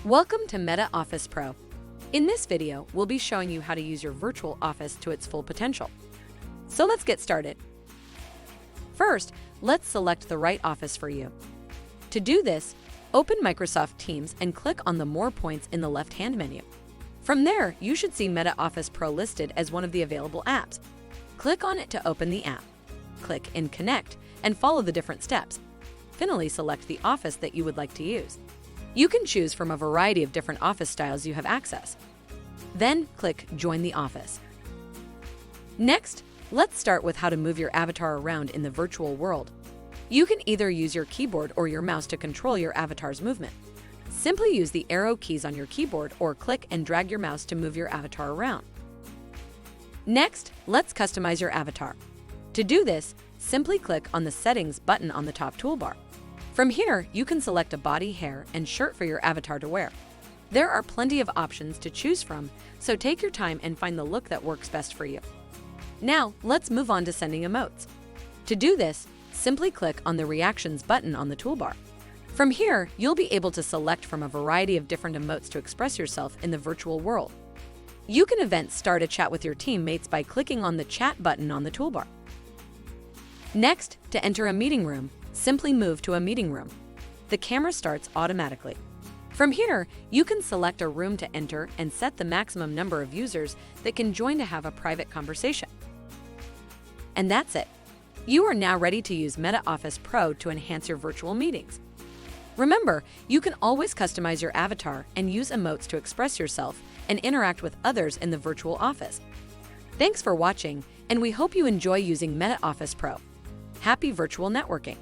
Welcome to MetaOffice Pro. In this video, we'll be showing you how to use your virtual office to its full potential. So let's get started. First, let's select the right office for you. To do this, open Microsoft Teams and click on the More points in the left-hand menu. From there, you should see MetaOffice Pro listed as one of the available apps. Click on it to open the app. Click in Connect and follow the different steps. Finally, select the office that you would like to use. You can choose from a variety of different office styles you have access. Then click Join the Office. Next, let's start with how to move your avatar around in the virtual world. You can either use your keyboard or your mouse to control your avatar's movement. Simply use the arrow keys on your keyboard or click and drag your mouse to move your avatar around. Next, let's customize your avatar. To do this, simply click on the Settings button on the top toolbar. From here, you can select a body, hair, and shirt for your avatar to wear. There are plenty of options to choose from, so take your time and find the look that works best for you. Now, let's move on to sending emotes. To do this, simply click on the Reactions button on the toolbar. From here, you'll be able to select from a variety of different emotes to express yourself in the virtual world. You can start a chat with your teammates by clicking on the Chat button on the toolbar. Next, to enter a meeting room, simply move to a meeting room. The camera starts automatically. From here, you can select a room to enter and set the maximum number of users that can join to have a private conversation. And that's it. You are now ready to use MetaOffice Pro to enhance your virtual meetings. Remember, you can always customize your avatar and use emotes to express yourself and interact with others in the virtual office. Thanks for watching, and we hope you enjoy using MetaOffice Pro. Happy virtual networking!